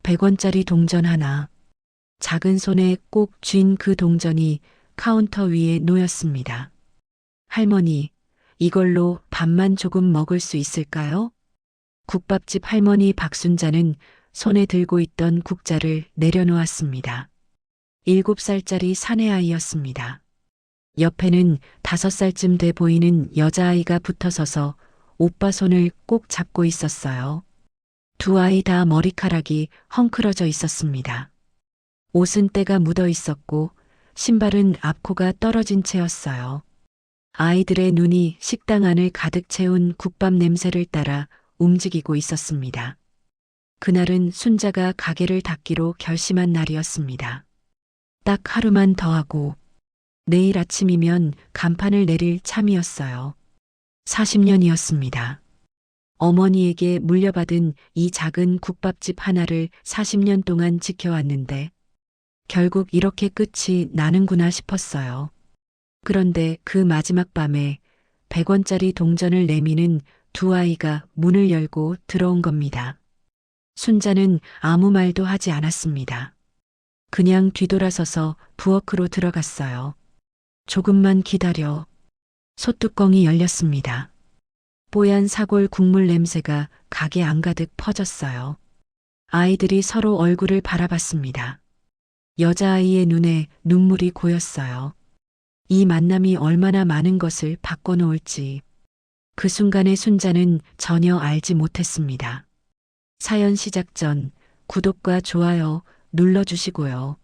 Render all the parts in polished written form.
100원짜리 동전 하나. 작은 손에 꼭 쥔 그 동전이 카운터 위에 놓였습니다. 할머니, 이걸로 밥만 조금 먹을 수 있을까요? 국밥집 할머니 박순자는 손에 들고 있던 국자를 내려놓았습니다. 7살짜리 사내아이였습니다. 옆에는 5살쯤 돼 보이는 여자아이가 붙어서서 오빠 손을 꼭 잡고 있었어요. 두 아이 다 머리카락이 헝클어져 있었습니다. 옷은 때가 묻어 있었고 신발은 앞코가 떨어진 채였어요. 아이들의 눈이 식당 안을 가득 채운 국밥 냄새를 따라 움직이고 있었습니다. 그날은 순자가 가게를 닫기로 결심한 날이었습니다. 딱 하루만 더 하고 내일 아침이면 간판을 내릴 참이었어요. 40년이었습니다. 어머니에게 물려받은 이 작은 국밥집 하나를 40년 동안 지켜왔는데 결국 이렇게 끝이 나는구나 싶었어요. 그런데 그 마지막 밤에 100원짜리 동전을 내미는 두 아이가 문을 열고 들어온 겁니다. 순자는 아무 말도 하지 않았습니다. 그냥 뒤돌아서서 부엌으로 들어갔어요. 조금만 기다려. 소뚜껑이 열렸습니다. 뽀얀 사골 국물 냄새가 가게 안가득 퍼졌어요. 아이들이 서로 얼굴을 바라봤습니다. 여자아이의 눈에 눈물이 고였어요. 이 만남이 얼마나 많은 것을 바꿔놓을지 그 순간의 순자는 전혀 알지 못했습니다. 사연 시작 전 구독과 좋아요 눌러주시고요.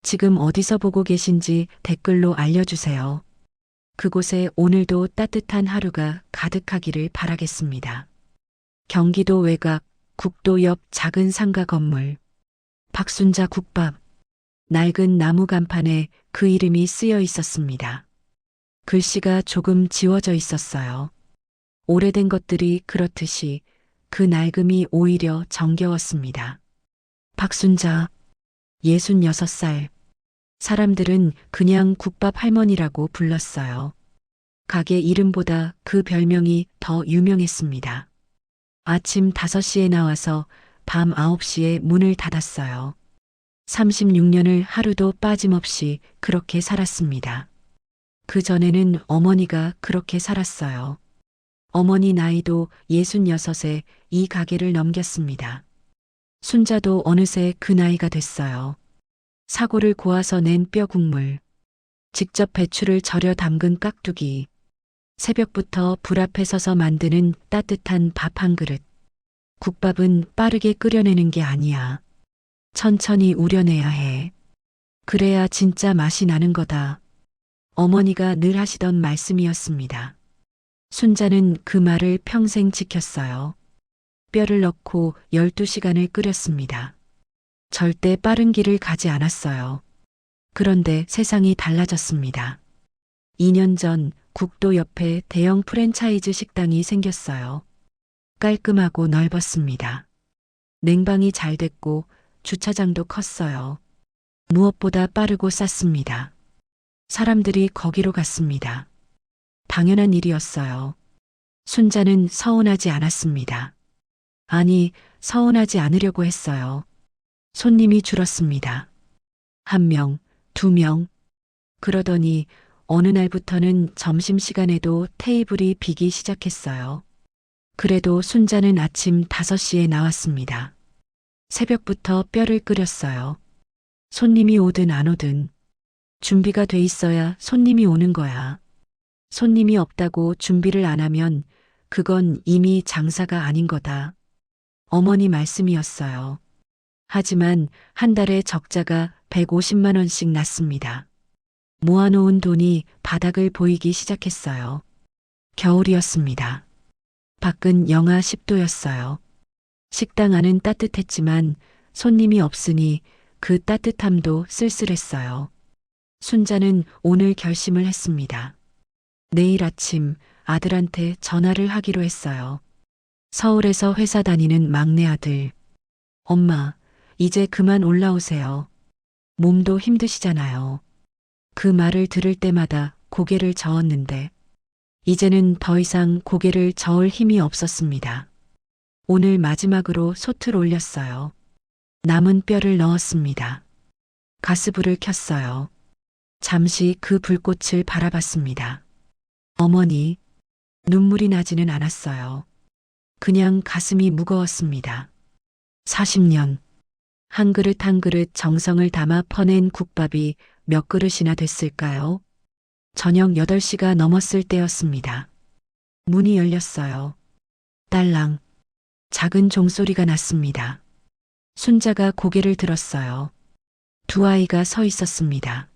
지금 어디서 보고 계신지 댓글로 알려주세요. 그곳에 오늘도 따뜻한 하루가 가득하기를 바라겠습니다. 경기도 외곽 국도 옆 작은 상가 건물. 박순자 국밥. 낡은 나무 간판에 그 이름이 쓰여 있었습니다. 글씨가 조금 지워져 있었어요. 오래된 것들이 그렇듯이 그 낡음이 오히려 정겨웠습니다. 박순자, 66살. 사람들은 그냥 국밥 할머니라고 불렀어요. 가게 이름보다 그 별명이 더 유명했습니다. 아침 5시에 나와서 밤 9시에 문을 닫았어요. 36년을 하루도 빠짐없이 그렇게 살았습니다. 그 전에는 어머니가 그렇게 살았어요. 어머니 나이도 66에 이 가게를 넘겼습니다. 순자도 어느새 그 나이가 됐어요. 사골을 고아서 낸 뼈 국물, 직접 배추를 절여 담근 깍두기, 새벽부터 불 앞에 서서 만드는 따뜻한 밥 한 그릇. 국밥은 빠르게 끓여내는 게 아니야. 천천히 우려내야 해. 그래야 진짜 맛이 나는 거다. 어머니가 늘 하시던 말씀이었습니다. 순자는 그 말을 평생 지켰어요. 뼈를 넣고 12시간을 끓였습니다. 절대 빠른 길을 가지 않았어요. 그런데 세상이 달라졌습니다. 2년 전 국도 옆에 대형 프랜차이즈 식당이 생겼어요. 깔끔하고 넓었습니다. 냉방이 잘 됐고 주차장도 컸어요. 무엇보다 빠르고 쌌습니다. 사람들이 거기로 갔습니다. 당연한 일이었어요. 순자는 서운하지 않았습니다. 아니, 서운하지 않으려고 했어요. 손님이 줄었습니다. 1명, 2명. 그러더니 어느 날부터는 점심시간에도 테이블이 비기 시작했어요. 그래도 순자는 아침 5시에 나왔습니다. 새벽부터 뼈를 끓였어요. 손님이 오든 안 오든 준비가 돼 있어야 손님이 오는 거야. 손님이 없다고 준비를 안 하면 그건 이미 장사가 아닌 거다. 어머니 말씀이었어요. 하지만 한 달에 적자가 150만 원씩 났습니다. 모아놓은 돈이 바닥을 보이기 시작했어요. 겨울이었습니다. 밖은 영하 10도였어요. 식당 안은 따뜻했지만 손님이 없으니 그 따뜻함도 쓸쓸했어요. 순자는 오늘 결심을 했습니다. 내일 아침 아들한테 전화를 하기로 했어요. 서울에서 회사 다니는 막내 아들. 엄마, 이제 그만 올라오세요. 몸도 힘드시잖아요. 그 말을 들을 때마다 고개를 저었는데 이제는 더 이상 고개를 저을 힘이 없었습니다. 오늘 마지막으로 솥을 올렸어요. 남은 뼈를 넣었습니다. 가스불을 켰어요. 잠시 그 불꽃을 바라봤습니다. 어머니, 눈물이 나지는 않았어요. 그냥 가슴이 무거웠습니다. 40년. 한 그릇 한 그릇 정성을 담아 퍼낸 국밥이 몇 그릇이나 됐을까요? 저녁 8시가 넘었을 때였습니다. 문이 열렸어요. 딸랑. 작은 종소리가 났습니다. 순자가 고개를 들었어요. 두 아이가 서 있었습니다.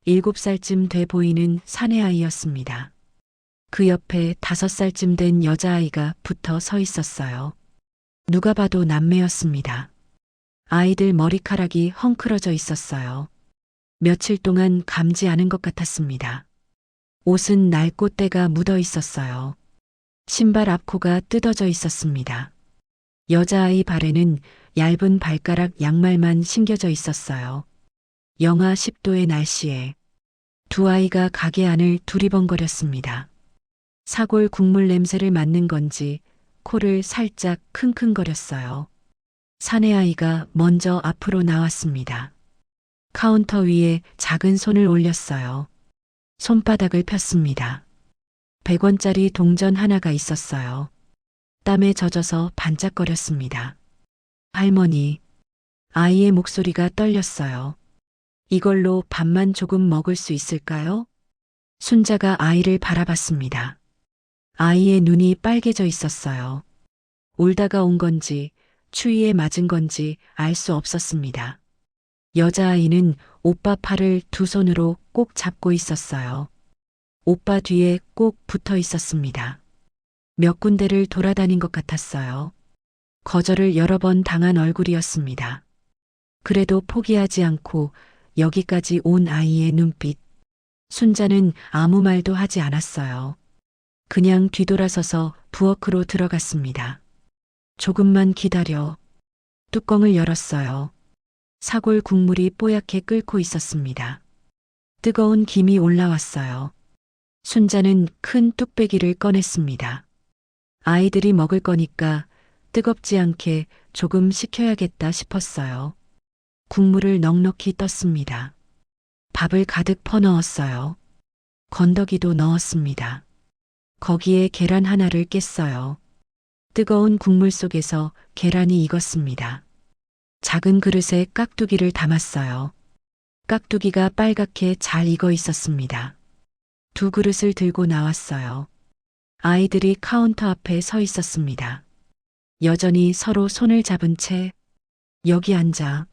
7살쯤 돼 보이는 사내아이였습니다. 그 옆에 5살쯤 된 여자아이가 붙어 서 있었어요. 누가 봐도 남매였습니다. 아이들 머리카락이 헝클어져 있었어요. 며칠 동안 감지 않은 것 같았습니다. 옷은 낡고 때가 묻어 있었어요. 신발 앞코가 뜯어져 있었습니다. 여자아이 발에는 얇은 발가락 양말만 신겨져 있었어요. 영하 10도의 날씨에 두 아이가 가게 안을 두리번거렸습니다. 사골 국물 냄새를 맡는 건지 코를 살짝 킁킁거렸어요. 사내아이가 먼저 앞으로 나왔습니다. 카운터 위에 작은 손을 올렸어요. 손바닥을 폈습니다. 100원짜리 동전 하나가 있었어요. 땀에 젖어서 반짝거렸습니다. 할머니, 아이의 목소리가 떨렸어요. 이걸로 밥만 조금 먹을 수 있을까요? 순자가 아이를 바라봤습니다. 아이의 눈이 빨개져 있었어요. 울다가 온 건지 추위에 맞은 건지 알 수 없었습니다. 여자아이는 오빠 팔을 두 손으로 꼭 잡고 있었어요. 오빠 뒤에 꼭 붙어 있었습니다. 몇 군데를 돌아다닌 것 같았어요. 거절을 여러 번 당한 얼굴이었습니다. 그래도 포기하지 않고 여기까지 온 아이의 눈빛. 순자는 아무 말도 하지 않았어요. 그냥 뒤돌아서서 부엌으로 들어갔습니다. 조금만 기다려. 뚜껑을 열었어요. 사골 국물이 뽀얗게 끓고 있었습니다. 뜨거운 김이 올라왔어요. 순자는 큰 뚝배기를 꺼냈습니다. 아이들이 먹을 거니까 뜨겁지 않게 조금 식혀야겠다 싶었어요. 국물을 넉넉히 떴습니다. 밥을 가득 퍼넣었어요. 건더기도 넣었습니다. 거기에 계란 하나를 깼어요. 뜨거운 국물 속에서 계란이 익었습니다. 작은 그릇에 깍두기를 담았어요. 깍두기가 빨갛게 잘 익어 있었습니다. 두 그릇을 들고 나왔어요. 아이들이 카운터 앞에 서 있었습니다. 여전히 서로 손을 잡은 채 여기 앉아.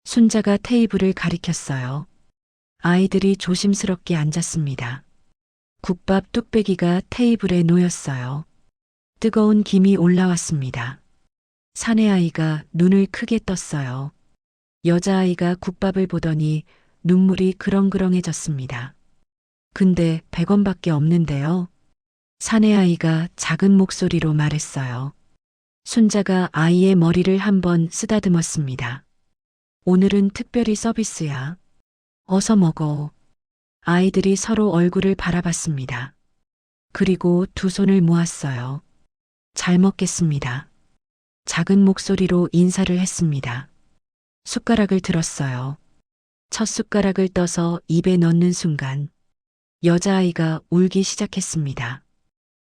순자가 테이블을 가리켰어요. 아이들이 조심스럽게 앉았습니다. 국밥 뚝배기가 테이블에 놓였어요. 뜨거운 김이 올라왔습니다. 사내아이가 눈을 크게 떴어요. 여자아이가 국밥을 보더니 눈물이 그렁그렁해졌습니다. 근데 100원밖에 없는데요. 사내아이가 작은 목소리로 말했어요. 순자가 아이의 머리를 한번 쓰다듬었습니다. 오늘은 특별히 서비스야. 어서 먹어. 아이들이 서로 얼굴을 바라봤습니다. 그리고 두 손을 모았어요. 잘 먹겠습니다. 작은 목소리로 인사를 했습니다. 숟가락을 들었어요. 첫 숟가락을 떠서 입에 넣는 순간 여자아이가 울기 시작했습니다.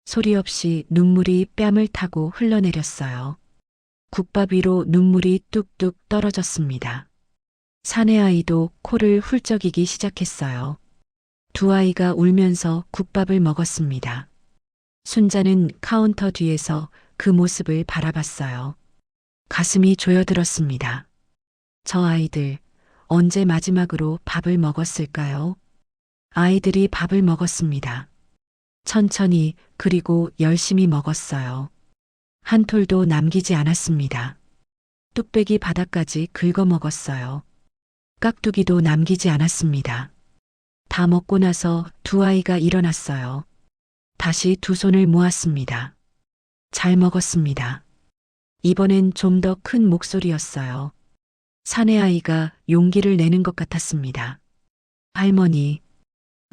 소리 없이 눈물이 뺨을 타고 흘러내렸어요. 국밥 위로 눈물이 뚝뚝 떨어졌습니다. 사내아이도 코를 훌쩍이기 시작했어요. 두 아이가 울면서 국밥을 먹었습니다. 순자는 카운터 뒤에서 그 모습을 바라봤어요. 가슴이 조여들었습니다. 저 아이들 언제 마지막으로 밥을 먹었을까요? 아이들이 밥을 먹었습니다. 천천히 그리고 열심히 먹었어요. 한 톨도 남기지 않았습니다. 뚝배기 바닥까지 긁어 먹었어요. 깍두기도 남기지 않았습니다. 다 먹고 나서 두 아이가 일어났어요. 다시 두 손을 모았습니다. 잘 먹었습니다. 이번엔 좀 더 큰 목소리였어요. 사내아이가 용기를 내는 것 같았습니다. 할머니,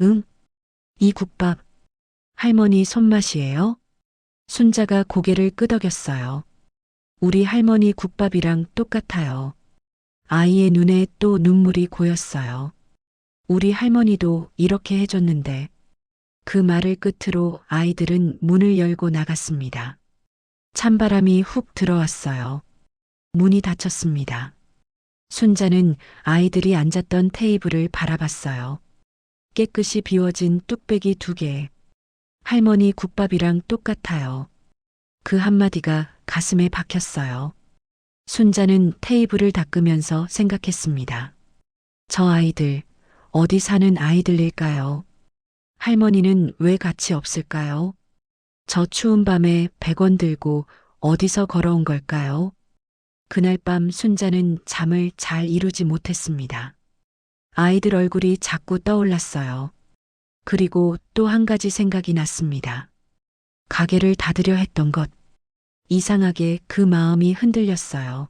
응? 이 국밥, 할머니 손맛이에요? 순자가 고개를 끄덕였어요. 우리 할머니 국밥이랑 똑같아요. 아이의 눈에 또 눈물이 고였어요. 우리 할머니도 이렇게 해줬는데 그 말을 끝으로 아이들은 문을 열고 나갔습니다. 찬바람이 훅 들어왔어요. 문이 닫혔습니다. 순자는 아이들이 앉았던 테이블을 바라봤어요. 깨끗이 비워진 뚝배기 2개. 할머니 국밥이랑 똑같아요. 그 한마디가 가슴에 박혔어요. 순자는 테이블을 닦으면서 생각했습니다. 저 아이들, 어디 사는 아이들일까요? 할머니는 왜 같이 없을까요? 저 추운 밤에 100원 들고 어디서 걸어온 걸까요? 그날 밤 순자는 잠을 잘 이루지 못했습니다. 아이들 얼굴이 자꾸 떠올랐어요. 그리고 또 한 가지 생각이 났습니다. 가게를 닫으려 했던 것. 이상하게 그 마음이 흔들렸어요.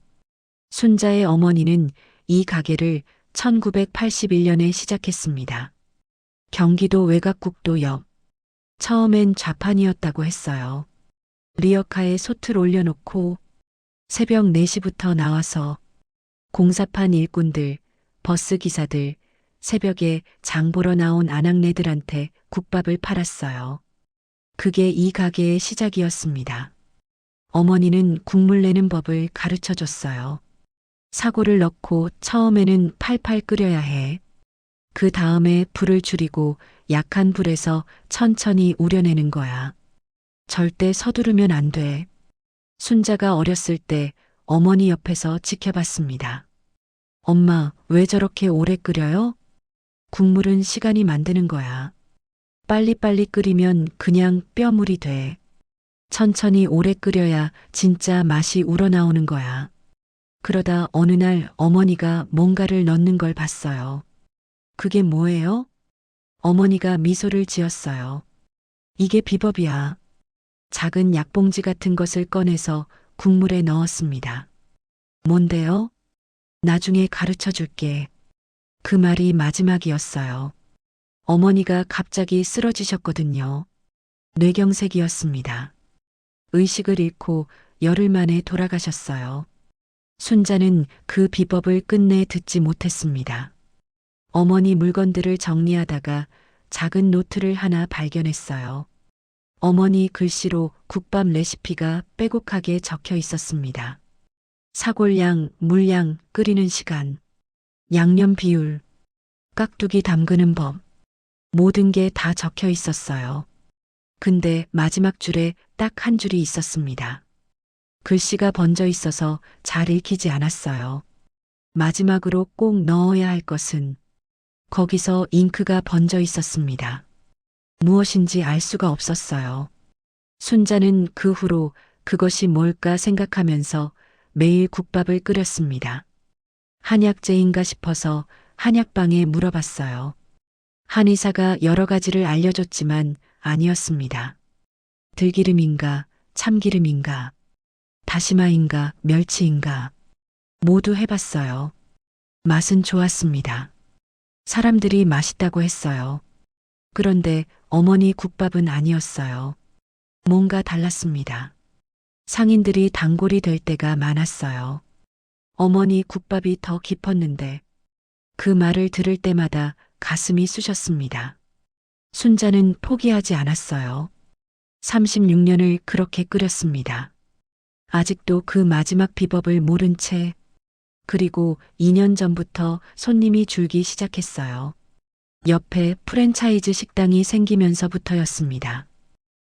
순자의 어머니는 이 가게를 1981년에 시작했습니다. 경기도 외곽국도 옆. 처음엔 좌판이었다고 했어요. 리어카에 솥을 올려놓고 새벽 4시부터 나와서 공사판 일꾼들, 버스 기사들, 새벽에 장 보러 나온 아낙네들한테 국밥을 팔았어요. 그게 이 가게의 시작이었습니다. 어머니는 국물 내는 법을 가르쳐 줬어요. 사고를 넣고 처음에는 팔팔 끓여야 해. 그 다음에 불을 줄이고 약한 불에서 천천히 우려내는 거야. 절대 서두르면 안 돼. 순자가 어렸을 때 어머니 옆에서 지켜봤습니다. 엄마, 왜 저렇게 오래 끓여요? 국물은 시간이 만드는 거야. 빨리빨리 끓이면 그냥 뼈물이 돼. 천천히 오래 끓여야 진짜 맛이 우러나오는 거야. 그러다 어느 날 어머니가 뭔가를 넣는 걸 봤어요. 그게 뭐예요? 어머니가 미소를 지었어요. 이게 비법이야. 작은 약봉지 같은 것을 꺼내서 국물에 넣었습니다. 뭔데요? 나중에 가르쳐 줄게. 그 말이 마지막이었어요. 어머니가 갑자기 쓰러지셨거든요. 뇌경색이었습니다. 의식을 잃고 열흘 만에 돌아가셨어요. 순자는 그 비법을 끝내 듣지 못했습니다. 어머니 물건들을 정리하다가 작은 노트를 하나 발견했어요. 어머니 글씨로 국밥 레시피가 빼곡하게 적혀 있었습니다. 사골양, 물양, 끓이는 시간, 양념 비율, 깍두기 담그는 법, 모든 게 다 적혀 있었어요. 근데 마지막 줄에 딱 한 줄이 있었습니다. 글씨가 번져 있어서 잘 읽히지 않았어요. 마지막으로 꼭 넣어야 할 것은 거기서 잉크가 번져 있었습니다. 무엇인지 알 수가 없었어요. 순자는 그 후로 그것이 뭘까 생각하면서 매일 국밥을 끓였습니다. 한약재인가 싶어서 한약방에 물어봤어요. 한의사가 여러 가지를 알려줬지만 아니었습니다. 들기름인가, 참기름인가, 다시마인가, 멸치인가. 모두 해봤어요. 맛은 좋았습니다. 사람들이 맛있다고 했어요. 그런데 어머니 국밥은 아니었어요. 뭔가 달랐습니다. 상인들이 단골이 될 때가 많았어요. 어머니 국밥이 더 깊었는데 그 말을 들을 때마다 가슴이 쑤셨습니다. 순자는 포기하지 않았어요. 36년을 그렇게 끓였습니다. 아직도 그 마지막 비법을 모른 채, 그리고 2년 전부터 손님이 줄기 시작했어요. 옆에 프랜차이즈 식당이 생기면서부터였습니다.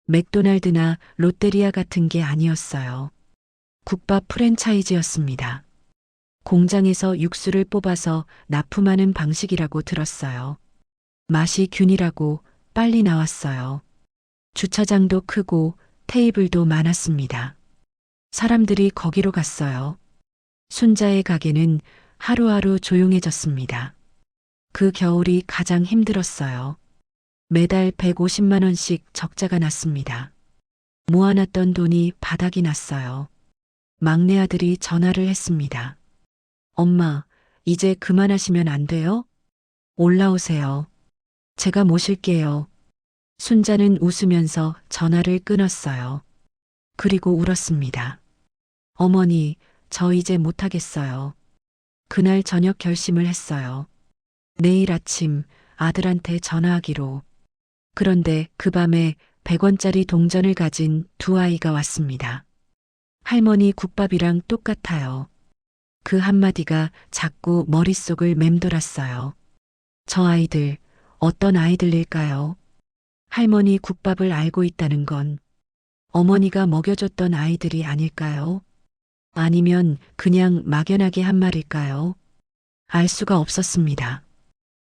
맥도날드나 롯데리아 같은 게 아니었어요. 국밥 프랜차이즈였습니다. 공장에서 육수를 뽑아서 납품하는 방식이라고 들었어요. 맛이 균일하고 빨리 나왔어요. 주차장도 크고 테이블도 많았습니다. 사람들이 거기로 갔어요. 순자의 가게는 하루하루 조용해졌습니다. 그 겨울이 가장 힘들었어요. 매달 150만 원씩 적자가 났습니다. 모아놨던 돈이 바닥이 났어요. 막내 아들이 전화를 했습니다. 엄마, 이제 그만하시면 안 돼요? 올라오세요. 제가 모실게요. 순자는 웃으면서 전화를 끊었어요. 그리고 울었습니다. 어머니, 저 이제 못하겠어요. 그날 저녁 결심을 했어요. 내일 아침 아들한테 전화하기로. 그런데 그 밤에 100원짜리 동전을 가진 두 아이가 왔습니다. 할머니 국밥이랑 똑같아요. 그 한마디가 자꾸 머릿속을 맴돌았어요. 저 아이들, 어떤 아이들일까요? 할머니 국밥을 알고 있다는 건 어머니가 먹여줬던 아이들이 아닐까요? 아니면 그냥 막연하게 한 말일까요? 알 수가 없었습니다.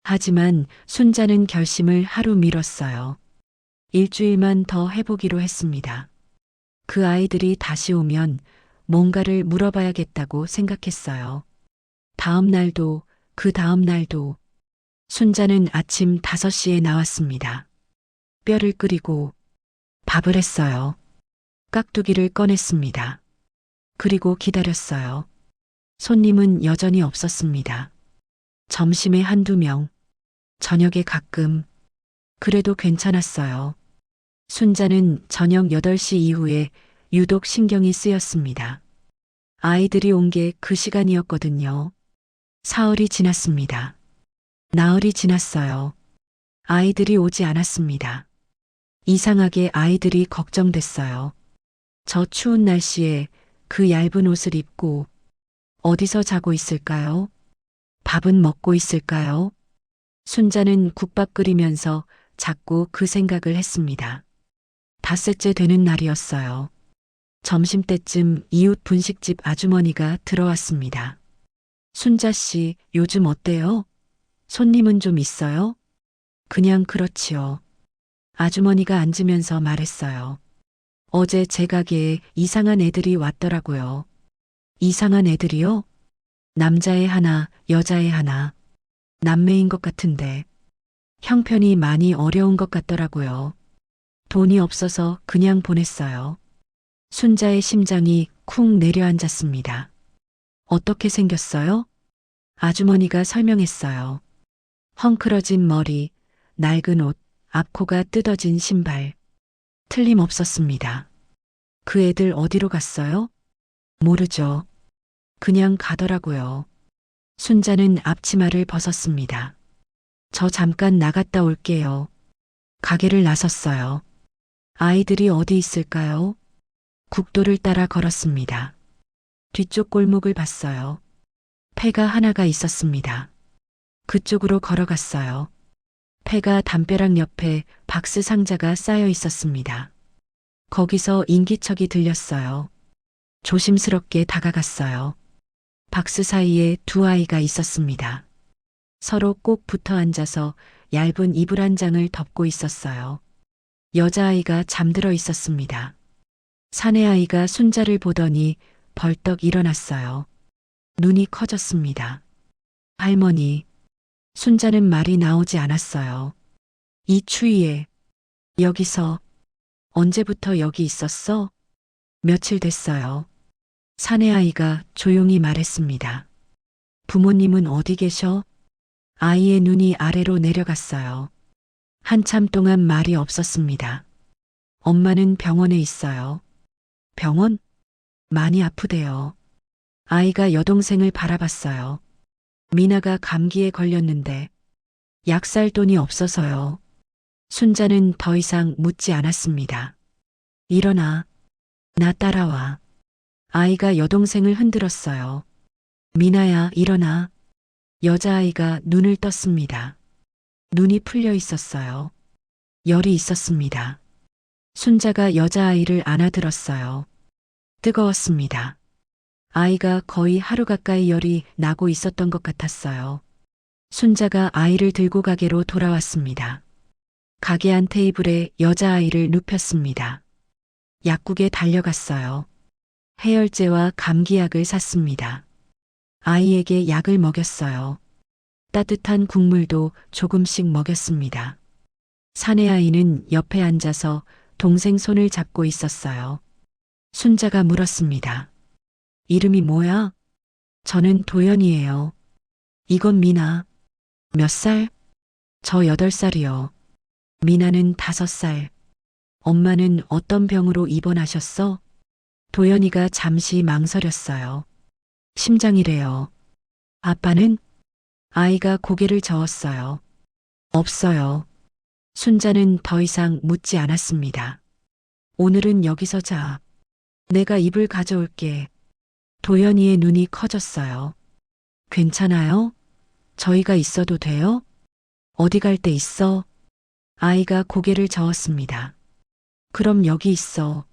하지만 순자는 결심을 하루 미뤘어요. 일주일만 더 해보기로 했습니다. 그 아이들이 다시 오면 뭔가를 물어봐야겠다고 생각했어요. 다음 날도 그 다음 날도 순자는 아침 5시에 나왔습니다. 뼈를 끓이고 밥을 했어요. 깍두기를 꺼냈습니다. 그리고 기다렸어요. 손님은 여전히 없었습니다. 점심에 한두 명, 저녁에 가끔. 그래도 괜찮았어요. 순자는 저녁 8시 이후에 유독 신경이 쓰였습니다. 아이들이 온 게 그 시간이었거든요. 사흘이 지났습니다. 나흘이 지났어요. 아이들이 오지 않았습니다. 이상하게 아이들이 걱정됐어요. 저 추운 날씨에 그 얇은 옷을 입고 어디서 자고 있을까요? 밥은 먹고 있을까요? 순자는 국밥 끓이면서 자꾸 그 생각을 했습니다. 닷새째 되는 날이었어요. 점심때쯤 이웃 분식집 아주머니가 들어왔습니다. 순자 씨, 요즘 어때요? 손님은 좀 있어요? 그냥 그렇지요. 아주머니가 앉으면서 말했어요. 어제 제 가게에 이상한 애들이 왔더라고요. 이상한 애들이요? 남자애 하나, 여자애 하나. 남매인 것 같은데. 형편이 많이 어려운 것 같더라고요. 돈이 없어서 그냥 보냈어요. 순자의 심장이 쿵 내려앉았습니다. 어떻게 생겼어요? 아주머니가 설명했어요. 헝클어진 머리, 낡은 옷, 앞코가 뜯어진 신발. 틀림없었습니다. 그 애들 어디로 갔어요? 모르죠. 그냥 가더라고요. 순자는 앞치마를 벗었습니다. 저 잠깐 나갔다 올게요. 가게를 나섰어요. 아이들이 어디 있을까요? 국도를 따라 걸었습니다. 뒤쪽 골목을 봤어요. 폐가 하나가 있었습니다. 그쪽으로 걸어갔어요. 폐가 담벼락 옆에 박스 상자가 쌓여 있었습니다. 거기서 인기척이 들렸어요. 조심스럽게 다가갔어요. 박스 사이에 두 아이가 있었습니다. 서로 꼭 붙어 앉아서 얇은 이불 한 장을 덮고 있었어요. 여자아이가 잠들어 있었습니다. 사내아이가 순자를 보더니 벌떡 일어났어요. 눈이 커졌습니다. 할머니, 순자는 말이 나오지 않았어요. 이 추위에, 여기서, 언제부터 여기 있었어? 며칠 됐어요. 사내아이가 조용히 말했습니다. 부모님은 어디 계셔? 아이의 눈이 아래로 내려갔어요. 한참 동안 말이 없었습니다. 엄마는 병원에 있어요. 병원? 많이 아프대요. 아이가 여동생을 바라봤어요. 미나가 감기에 걸렸는데 약 살 돈이 없어서요. 순자는 더 이상 묻지 않았습니다. 일어나. 나 따라와. 아이가 여동생을 흔들었어요. 미나야, 일어나. 여자아이가 눈을 떴습니다. 눈이 풀려 있었어요. 열이 있었습니다. 순자가 여자아이를 안아들었어요. 뜨거웠습니다. 아이가 거의 하루 가까이 열이 나고 있었던 것 같았어요. 순자가 아이를 들고 가게로 돌아왔습니다. 가게 안 테이블에 여자아이를 눕혔습니다. 약국에 달려갔어요. 해열제와 감기약을 샀습니다. 아이에게 약을 먹였어요. 따뜻한 국물도 조금씩 먹였습니다. 사내아이는 옆에 앉아서 동생 손을 잡고 있었어요. 순자가 물었습니다. 이름이 뭐야? 저는 도연이에요. 이건 미나. 몇 살? 저 8살이요. 미나는 5살. 엄마는 어떤 병으로 입원하셨어? 도연이가 잠시 망설였어요. 심장이래요. 아빠는? 아이가 고개를 저었어요. 없어요. 순자는 더 이상 묻지 않았습니다. 오늘은 여기서 자. 내가 이불 가져올게. 도연이의 눈이 커졌어요. 괜찮아요? 저희가 있어도 돼요? 어디 갈 데 있어? 아이가 고개를 저었습니다. 그럼 여기 있어.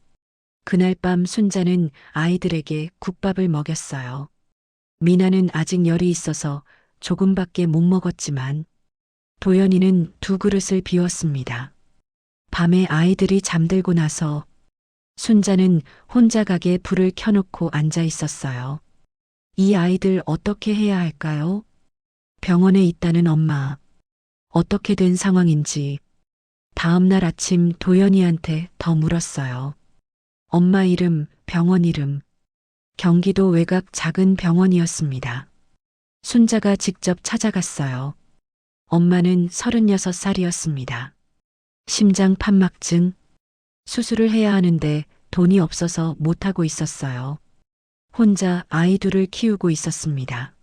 그날 밤 순자는 아이들에게 국밥을 먹였어요. 미나는 아직 열이 있어서 조금밖에 못 먹었지만 도연이는 두 그릇을 비웠습니다. 밤에 아이들이 잠들고 나서 순자는 혼자 가게 불을 켜놓고 앉아 있었어요. 이 아이들 어떻게 해야 할까요? 병원에 있다는 엄마. 어떻게 된 상황인지 다음 날 아침 도연이한테 더 물었어요. 엄마 이름, 병원 이름. 경기도 외곽 작은 병원이었습니다. 순자가 직접 찾아갔어요. 엄마는 36살이었습니다. 심장 판막증. 수술을 해야 하는데 돈이 없어서 못하고 있었어요. 혼자 아이 둘을 키우고 있었습니다.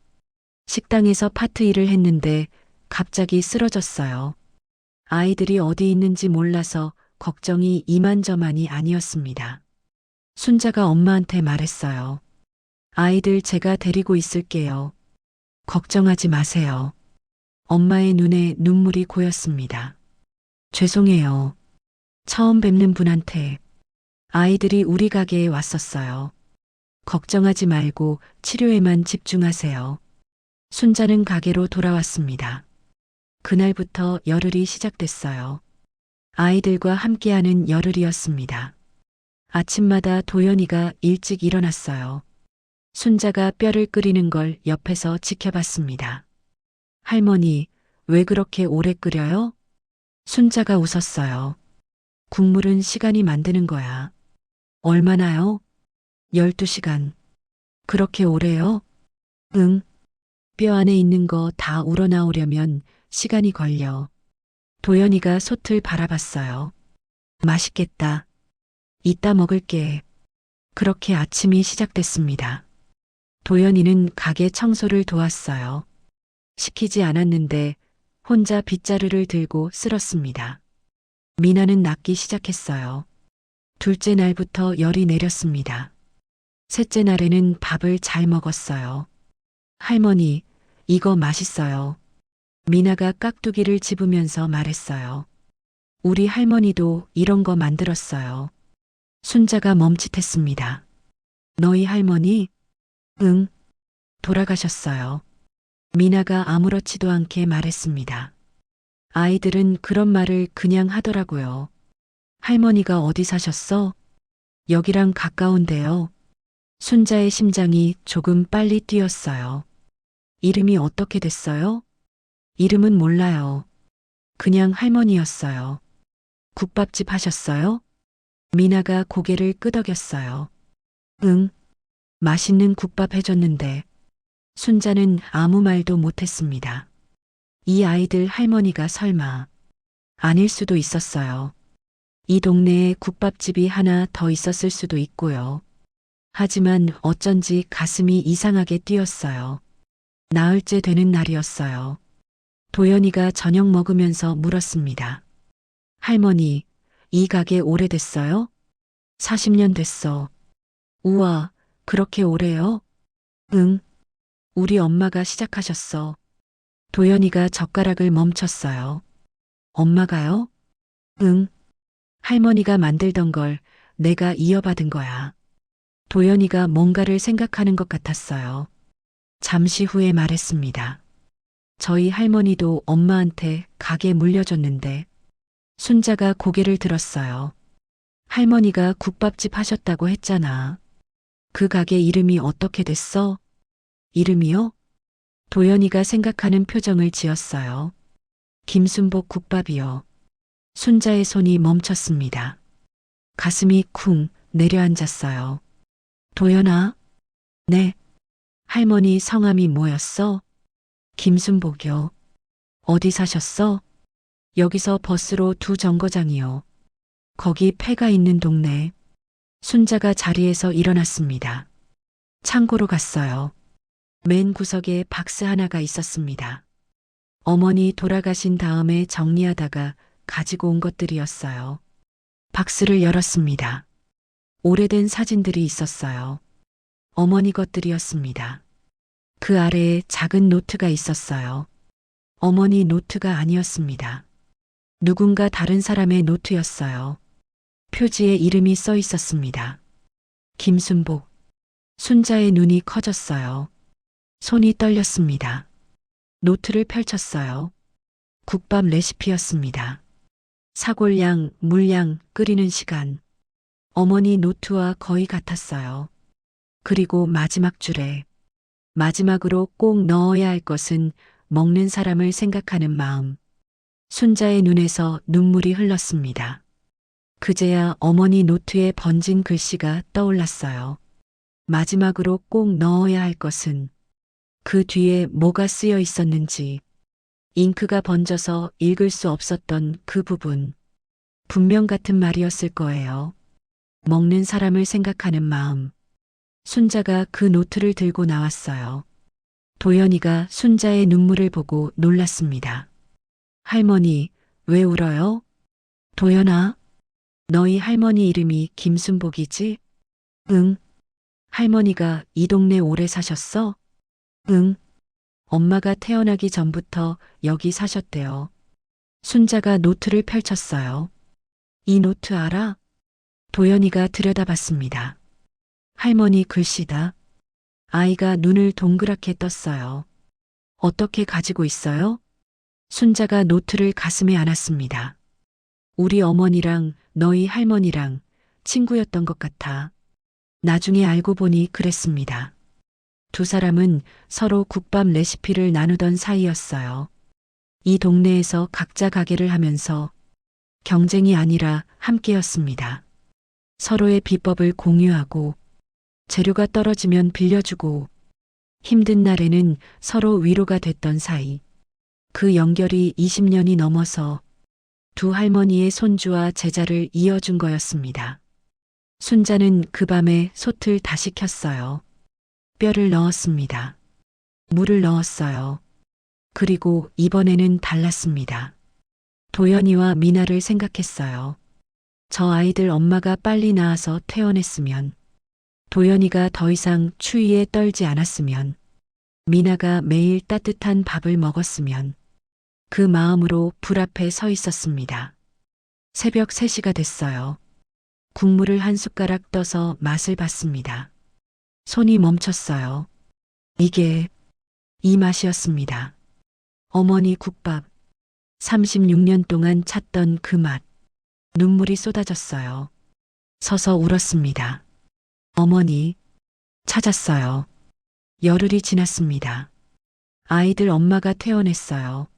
식당에서 파트 일을 했는데 갑자기 쓰러졌어요. 아이들이 어디 있는지 몰라서 걱정이 이만저만이 아니었습니다. 순자가 엄마한테 말했어요. 아이들 제가 데리고 있을게요. 걱정하지 마세요. 엄마의 눈에 눈물이 고였습니다. 죄송해요. 처음 뵙는 분한테. 아이들이 우리 가게에 왔었어요. 걱정하지 말고 치료에만 집중하세요. 순자는 가게로 돌아왔습니다. 그날부터 열흘이 시작됐어요. 아이들과 함께하는 열흘이었습니다. 아침마다 도연이가 일찍 일어났어요. 순자가 뼈를 끓이는 걸 옆에서 지켜봤습니다. 할머니, 왜 그렇게 오래 끓여요? 순자가 웃었어요. 국물은 시간이 만드는 거야. 얼마나요? 12시간. 그렇게 오래요? 응. 뼈 안에 있는 거 다 우러나오려면 시간이 걸려. 도연이가 솥을 바라봤어요. 맛있겠다. 이따 먹을게. 그렇게 아침이 시작됐습니다. 도연이는 가게 청소를 도왔어요. 시키지 않았는데 혼자 빗자루를 들고 쓸었습니다. 미나는 낫기 시작했어요. 둘째 날부터 열이 내렸습니다. 셋째 날에는 밥을 잘 먹었어요. 할머니, 이거 맛있어요. 미나가 깍두기를 집으면서 말했어요. 우리 할머니도 이런 거 만들었어요. 순자가 멈칫했습니다. 너희 할머니? 응. 돌아가셨어요. 미나가 아무렇지도 않게 말했습니다. 아이들은 그런 말을 그냥 하더라고요. 할머니가 어디 사셨어? 여기랑 가까운데요. 순자의 심장이 조금 빨리 뛰었어요. 이름이 어떻게 됐어요? 이름은 몰라요. 그냥 할머니였어요. 국밥집 하셨어요? 미나가 고개를 끄덕였어요. 응. 맛있는 국밥 해줬는데. 순자는 아무 말도 못했습니다. 이 아이들 할머니가 설마. 아닐 수도 있었어요. 이 동네에 국밥집이 하나 더 있었을 수도 있고요. 하지만 어쩐지 가슴이 이상하게 뛰었어요. 나흘째 되는 날이었어요. 도연이가 저녁 먹으면서 물었습니다. 할머니, 이 가게 오래됐어요? 40년 됐어. 우와, 그렇게 오래요? 응. 우리 엄마가 시작하셨어. 도연이가 젓가락을 멈췄어요. 엄마가요? 응. 할머니가 만들던 걸 내가 이어받은 거야. 도연이가 뭔가를 생각하는 것 같았어요. 잠시 후에 말했습니다. 저희 할머니도 엄마한테 가게 물려줬는데. 순자가 고개를 들었어요. 할머니가 국밥집 하셨다고 했잖아. 그 가게 이름이 어떻게 됐어? 이름이요? 도연이가 생각하는 표정을 지었어요. 김순복 국밥이요. 순자의 손이 멈췄습니다. 가슴이 쿵 내려앉았어요. 도연아? 네. 할머니 성함이 뭐였어? 김순복이요. 어디 사셨어? 여기서 버스로 2 정거장이요. 거기 폐가 있는 동네. 순자가 자리에서 일어났습니다. 창고로 갔어요. 맨 구석에 박스 하나가 있었습니다. 어머니 돌아가신 다음에 정리하다가 가지고 온 것들이었어요. 박스를 열었습니다. 오래된 사진들이 있었어요. 어머니 것들이었습니다. 그 아래에 작은 노트가 있었어요. 어머니 노트가 아니었습니다. 누군가 다른 사람의 노트였어요. 표지에 이름이 써 있었습니다. 김순복. 순자의 눈이 커졌어요. 손이 떨렸습니다. 노트를 펼쳤어요. 국밥 레시피였습니다. 사골양, 물양 끓이는 시간. 어머니 노트와 거의 같았어요. 그리고 마지막 줄에 마지막으로 꼭 넣어야 할 것은 먹는 사람을 생각하는 마음. 순자의 눈에서 눈물이 흘렀습니다. 그제야 어머니 노트에 번진 글씨가 떠올랐어요. 마지막으로 꼭 넣어야 할 것은 그 뒤에 뭐가 쓰여 있었는지 잉크가 번져서 읽을 수 없었던 그 부분. 분명 같은 말이었을 거예요. 먹는 사람을 생각하는 마음. 순자가 그 노트를 들고 나왔어요. 도연이가 순자의 눈물을 보고 놀랐습니다. 할머니, 왜 울어요? 도연아, 너희 할머니 이름이 김순복이지? 응. 할머니가 이 동네 오래 사셨어? 응. 엄마가 태어나기 전부터 여기 사셨대요. 순자가 노트를 펼쳤어요. 이 노트 알아? 도연이가 들여다봤습니다. 할머니 글씨다. 아이가 눈을 동그랗게 떴어요. 어떻게 가지고 있어요? 순자가 노트를 가슴에 안았습니다. 우리 어머니랑 너희 할머니랑 친구였던 것 같아. 나중에 알고 보니 그랬습니다. 두 사람은 서로 국밥 레시피를 나누던 사이였어요. 이 동네에서 각자 가게를 하면서 경쟁이 아니라 함께였습니다. 서로의 비법을 공유하고 재료가 떨어지면 빌려주고 힘든 날에는 서로 위로가 됐던 사이. 그 연결이 20년이 넘어서 두 할머니의 손주와 제자를 이어준 거였습니다. 순자는 그 밤에 솥을 다시 켰어요. 뼈를 넣었습니다. 물을 넣었어요. 그리고 이번에는 달랐습니다. 도연이와 미나를 생각했어요. 저 아이들 엄마가 빨리 낳아서 퇴원했으면, 도연이가 더 이상 추위에 떨지 않았으면, 미나가 매일 따뜻한 밥을 먹었으면, 그 마음으로 불 앞에 서 있었습니다. 새벽 3시가 됐어요. 국물을 한 숟가락 떠서 맛을 봤습니다. 손이 멈췄어요. 이게 이 맛이었습니다. 어머니 국밥. 36년 동안 찾던 그 맛. 눈물이 쏟아졌어요. 서서 울었습니다. 어머니, 찾았어요. 열흘이 지났습니다. 아이들 엄마가 퇴원했어요.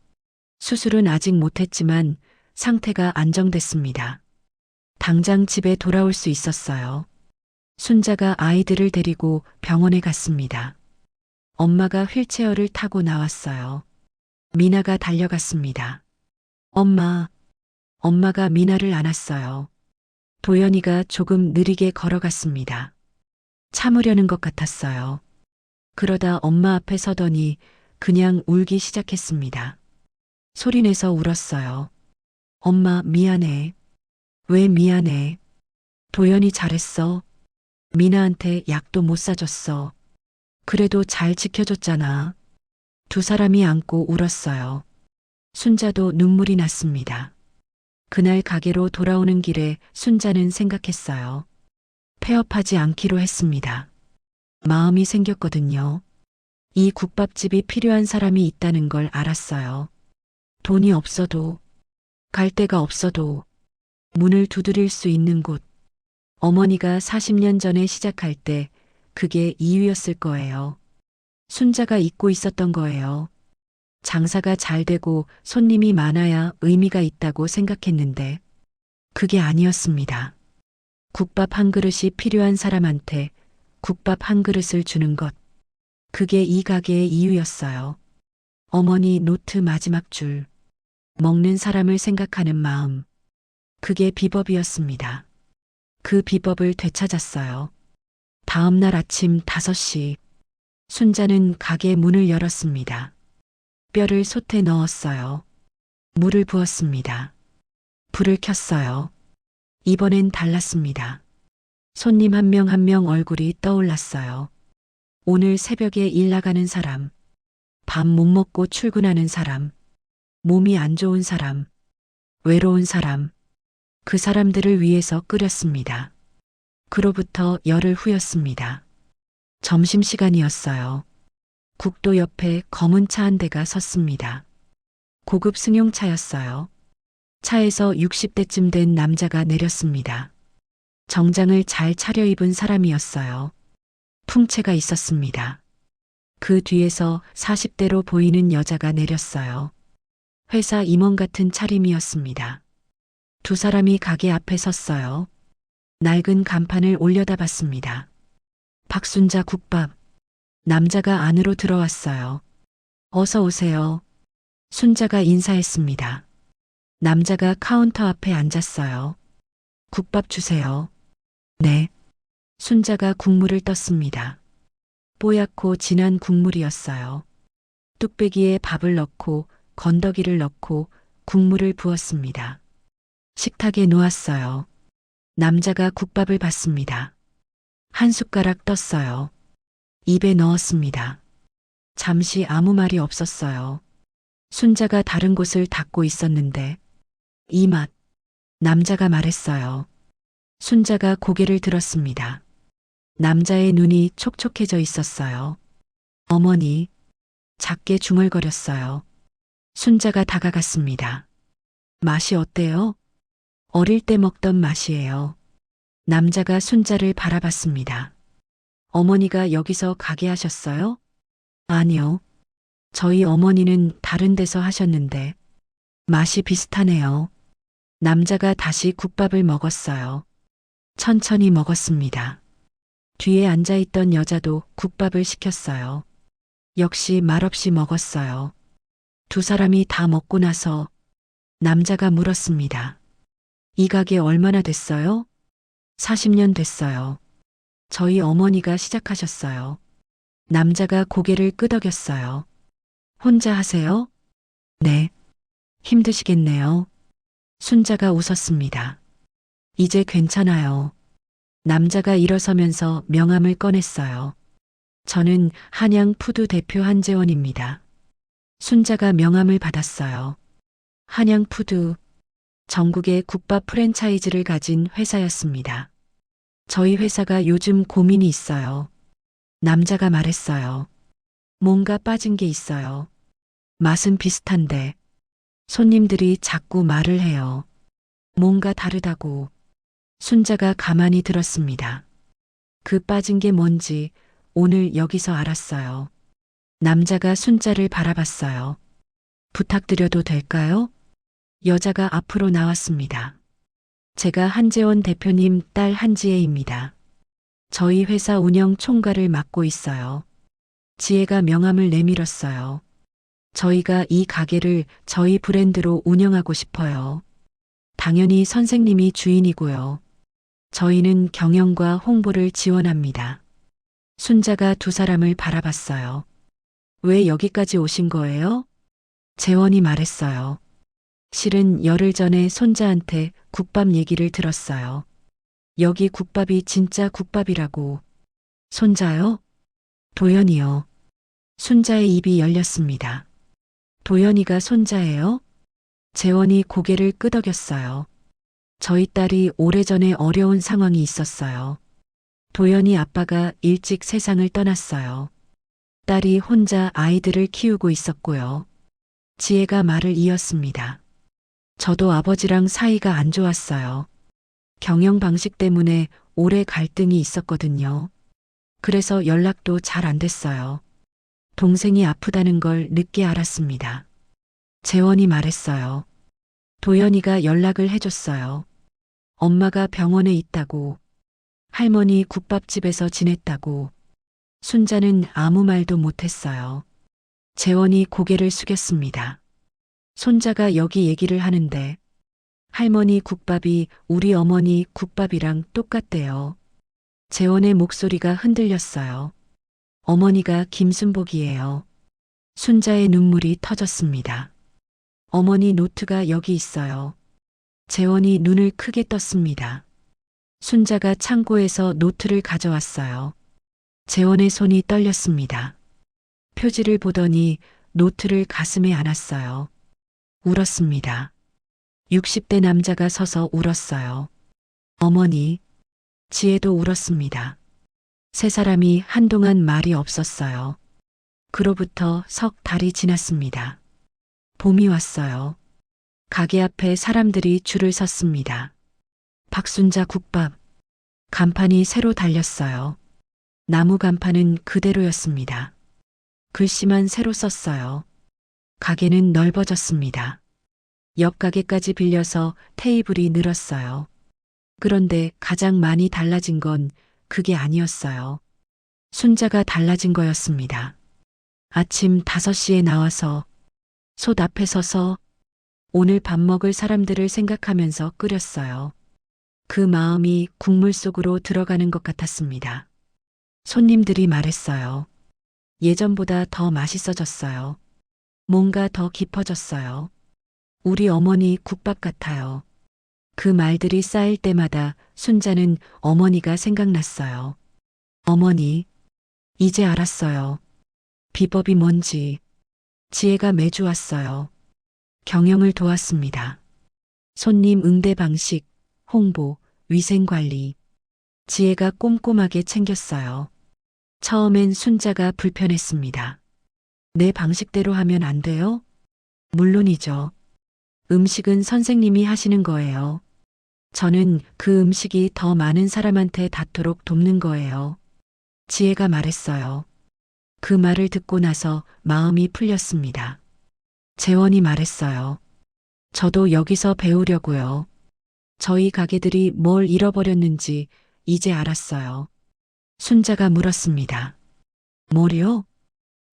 수술은 아직 못했지만 상태가 안정됐습니다. 당장 집에 돌아올 수 있었어요. 순자가 아이들을 데리고 병원에 갔습니다. 엄마가 휠체어를 타고 나왔어요. 미나가 달려갔습니다. 엄마, 엄마가 미나를 안았어요. 도연이가 조금 느리게 걸어갔습니다. 참으려는 것 같았어요. 그러다 엄마 앞에 서더니 그냥 울기 시작했습니다. 소리내서 울었어요. 엄마 미안해. 왜 미안해? 도연이 잘했어. 미나한테 약도 못 사줬어. 그래도 잘 지켜줬잖아. 두 사람이 안고 울었어요. 순자도 눈물이 났습니다. 그날 가게로 돌아오는 길에 순자는 생각했어요. 폐업하지 않기로 했습니다. 마음이 생겼거든요. 이 국밥집이 필요한 사람이 있다는 걸 알았어요. 돈이 없어도, 갈 데가 없어도 문을 두드릴 수 있는 곳. 어머니가 40년 전에 시작할 때 그게 이유였을 거예요. 순자가 잊고 있었던 거예요. 장사가 잘 되고 손님이 많아야 의미가 있다고 생각했는데 그게 아니었습니다. 국밥 한 그릇이 필요한 사람한테 국밥 한 그릇을 주는 것. 그게 이 가게의 이유였어요. 어머니 노트 마지막 줄. 먹는 사람을 생각하는 마음. 그게 비법이었습니다. 그 비법을 되찾았어요. 다음 날 아침 5시 순자는 가게 문을 열었습니다. 뼈를 솥에 넣었어요. 물을 부었습니다. 불을 켰어요. 이번엔 달랐습니다. 손님 한 명 한 명 얼굴이 떠올랐어요. 오늘 새벽에 일 나가는 사람, 밥 못 먹고 출근하는 사람, 몸이 안 좋은 사람, 외로운 사람, 그 사람들을 위해서 끓였습니다. 그로부터 열흘 후였습니다. 점심시간이었어요. 국도 옆에 검은 차 한 대가 섰습니다. 고급 승용차였어요. 차에서 60대쯤 된 남자가 내렸습니다. 정장을 잘 차려입은 사람이었어요. 풍채가 있었습니다. 그 뒤에서 40대로 보이는 여자가 내렸어요. 회사 임원 같은 차림이었습니다. 두 사람이 가게 앞에 섰어요. 낡은 간판을 올려다봤습니다. 박순자 국밥. 남자가 안으로 들어왔어요. 어서 오세요. 순자가 인사했습니다. 남자가 카운터 앞에 앉았어요. 국밥 주세요. 네. 순자가 국물을 떴습니다. 뽀얗고 진한 국물이었어요. 뚝배기에 밥을 넣고 건더기를 넣고 국물을 부었습니다. 식탁에 놓았어요. 남자가 국밥을 받습니다. 한 숟가락 떴어요. 입에 넣었습니다. 잠시 아무 말이 없었어요. 순자가 다른 곳을 닦고 있었는데 이 맛. 남자가 말했어요. 순자가 고개를 들었습니다. 남자의 눈이 촉촉해져 있었어요. 어머니. 작게 중얼거렸어요. 순자가 다가갔습니다. 맛이 어때요? 어릴 때 먹던 맛이에요. 남자가 순자를 바라봤습니다. 어머니가 여기서 가게 하셨어요? 아니요. 저희 어머니는 다른 데서 하셨는데 맛이 비슷하네요. 남자가 다시 국밥을 먹었어요. 천천히 먹었습니다. 뒤에 앉아있던 여자도 국밥을 시켰어요. 역시 말없이 먹었어요. 두 사람이 다 먹고 나서 남자가 물었습니다. 이 가게 얼마나 됐어요? 40년 됐어요. 저희 어머니가 시작하셨어요. 남자가 고개를 끄덕였어요. 혼자 하세요? 네. 힘드시겠네요. 순자가 웃었습니다. 이제 괜찮아요. 남자가 일어서면서 명함을 꺼냈어요. 저는 한양 푸드 대표 한재원입니다. 순자가 명함을 받았어요. 한양 푸드, 전국의 국밥 프랜차이즈를 가진 회사였습니다. 저희 회사가 요즘 고민이 있어요. 남자가 말했어요. 뭔가 빠진 게 있어요. 맛은 비슷한데 손님들이 자꾸 말을 해요. 뭔가 다르다고. 순자가 가만히 들었습니다. 그 빠진 게 뭔지 오늘 여기서 알았어요. 남자가 순자를 바라봤어요. 부탁드려도 될까요? 여자가 앞으로 나왔습니다. 제가 한재원 대표님 딸 한지혜입니다. 저희 회사 운영 총괄을 맡고 있어요. 지혜가 명함을 내밀었어요. 저희가 이 가게를 저희 브랜드로 운영하고 싶어요. 당연히 선생님이 주인이고요. 저희는 경영과 홍보를 지원합니다. 순자가 두 사람을 바라봤어요. 왜 여기까지 오신 거예요? 재원이 말했어요. 실은 열흘 전에 손자한테 국밥 얘기를 들었어요. 여기 국밥이 진짜 국밥이라고. 손자요? 도연이요. 순자의 입이 열렸습니다. 도연이가 손자예요? 재원이 고개를 끄덕였어요. 저희 딸이 오래전에 어려운 상황이 있었어요. 도연이 아빠가 일찍 세상을 떠났어요. 딸이 혼자 아이들을 키우고 있었고요. 지혜가 말을 이었습니다. 저도 아버지랑 사이가 안 좋았어요. 경영 방식 때문에 오래 갈등이 있었거든요. 그래서 연락도 잘 안 됐어요. 동생이 아프다는 걸 늦게 알았습니다. 재원이 말했어요. 도연이가 연락을 해줬어요. 엄마가 병원에 있다고, 할머니 국밥집에서 지냈다고. 순자는 아무 말도 못했어요. 재원이 고개를 숙였습니다. 손자가 여기 얘기를 하는데 할머니 국밥이 우리 어머니 국밥이랑 똑같대요. 재원의 목소리가 흔들렸어요. 어머니가 김순복이에요. 순자의 눈물이 터졌습니다. 어머니 노트가 여기 있어요. 재원이 눈을 크게 떴습니다. 순자가 창고에서 노트를 가져왔어요. 재원의 손이 떨렸습니다. 표지를 보더니 노트를 가슴에 안았어요. 울었습니다. 60대 남자가 서서 울었어요. 어머니, 지혜도 울었습니다. 세 사람이 한동안 말이 없었어요. 그로부터 석 달이 지났습니다. 봄이 왔어요. 가게 앞에 사람들이 줄을 섰습니다. 박순자 국밥. 간판이 새로 달렸어요. 나무 간판은 그대로였습니다. 글씨만 새로 썼어요. 가게는 넓어졌습니다. 옆 가게까지 빌려서 테이블이 늘었어요. 그런데 가장 많이 달라진 건 그게 아니었어요. 순자가 달라진 거였습니다. 아침 5시에 나와서 솥 앞에 서서 오늘 밥 먹을 사람들을 생각하면서 끓였어요. 그 마음이 국물 속으로 들어가는 것 같았습니다. 손님들이 말했어요. 예전보다 더 맛있어졌어요. 뭔가 더 깊어졌어요. 우리 어머니 국밥 같아요. 그 말들이 쌓일 때마다 순자는 어머니가 생각났어요. 어머니, 이제 알았어요. 비법이 뭔지. 지혜가 매주 왔어요. 경영을 도왔습니다. 손님 응대 방식, 홍보, 위생관리. 지혜가 꼼꼼하게 챙겼어요. 처음엔 순자가 불편했습니다. 내 방식대로 하면 안 돼요? 물론이죠. 음식은 선생님이 하시는 거예요. 저는 그 음식이 더 많은 사람한테 닿도록 돕는 거예요. 지혜가 말했어요. 그 말을 듣고 나서 마음이 풀렸습니다. 재원이 말했어요. 저도 여기서 배우려고요. 저희 가게들이 뭘 잃어버렸는지 이제 알았어요. 순자가 물었습니다. 뭐요?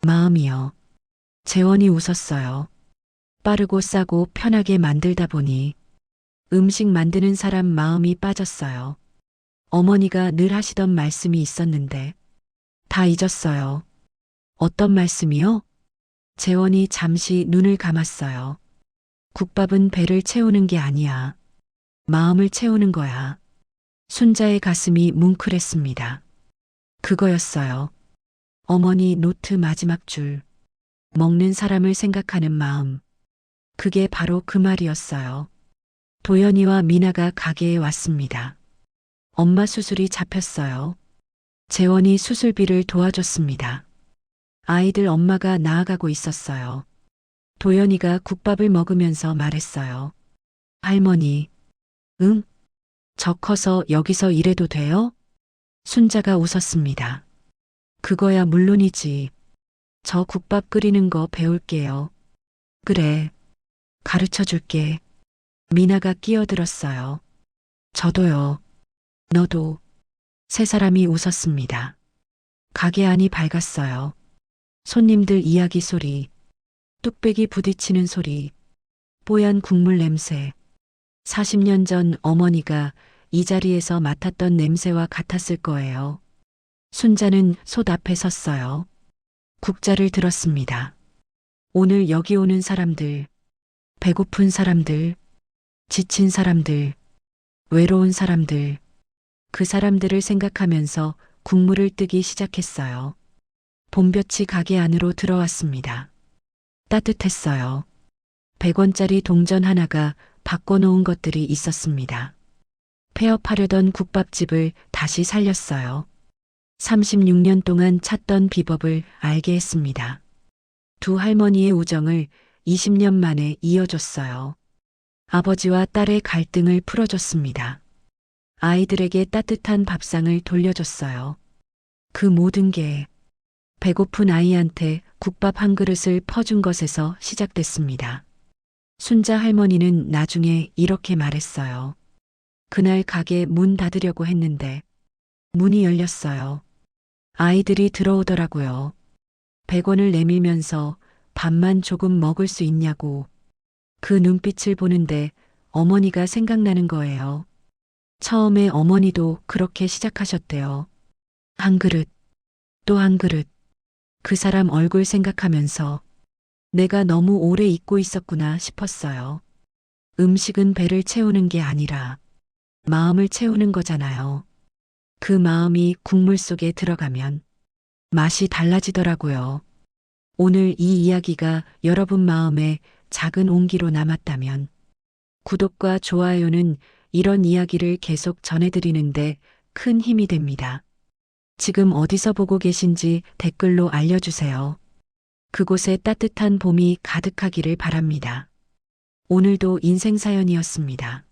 마음이요. 재원이 웃었어요. 빠르고 싸고 편하게 만들다 보니 음식 만드는 사람 마음이 빠졌어요. 어머니가 늘 하시던 말씀이 있었는데 다 잊었어요. 어떤 말씀이요? 재원이 잠시 눈을 감았어요. 국밥은 배를 채우는 게 아니야. 마음을 채우는 거야. 순자의 가슴이 뭉클했습니다. 그거였어요. 어머니 노트 마지막 줄. 먹는 사람을 생각하는 마음. 그게 바로 그 말이었어요. 도연이와 미나가 가게에 왔습니다. 엄마 수술이 잡혔어요. 재원이 수술비를 도와줬습니다. 아이들 엄마가 나아가고 있었어요. 도연이가 국밥을 먹으면서 말했어요. 할머니, 응? 저 커서 여기서 일해도 돼요? 순자가 웃었습니다. 그거야 물론이지. 저 국밥 끓이는 거 배울게요. 그래. 가르쳐 줄게. 미나가 끼어들었어요. 저도요. 너도. 세 사람이 웃었습니다. 가게 안이 밝았어요. 손님들 이야기 소리, 뚝배기 부딪히는 소리, 뽀얀 국물 냄새. 40년 전 어머니가 이 자리에서 맡았던 냄새와 같았을 거예요. 순자는 솥 앞에 섰어요. 국자를 들었습니다. 오늘 여기 오는 사람들, 배고픈 사람들, 지친 사람들, 외로운 사람들, 그 사람들을 생각하면서 국물을 뜨기 시작했어요. 봄볕이 가게 안으로 들어왔습니다. 따뜻했어요. 100원짜리 동전 하나가 바꿔놓은 것들이 있었습니다. 폐업하려던 국밥집을 다시 살렸어요. 36년 동안 찾던 비법을 알게 했습니다. 두 할머니의 우정을 20년 만에 이어줬어요. 아버지와 딸의 갈등을 풀어줬습니다. 아이들에게 따뜻한 밥상을 돌려줬어요. 그 모든 게 배고픈 아이한테 국밥 한 그릇을 퍼준 것에서 시작됐습니다. 순자 할머니는 나중에 이렇게 말했어요. 그날 가게 문 닫으려고 했는데 문이 열렸어요. 아이들이 들어오더라고요. 100원을 내밀면서 밥만 조금 먹을 수 있냐고. 그 눈빛을 보는데 어머니가 생각나는 거예요. 처음에 어머니도 그렇게 시작하셨대요. 한 그릇, 또 한 그릇. 그 사람 얼굴 생각하면서 내가 너무 오래 잊고 있었구나 싶었어요. 음식은 배를 채우는 게 아니라 마음을 채우는 거잖아요. 그 마음이 국물 속에 들어가면 맛이 달라지더라고요. 오늘 이 이야기가 여러분 마음에 작은 온기로 남았다면 구독과 좋아요는 이런 이야기를 계속 전해드리는데 큰 힘이 됩니다. 지금 어디서 보고 계신지 댓글로 알려주세요. 그곳에 따뜻한 봄이 가득하기를 바랍니다. 오늘도 인생 사연이었습니다.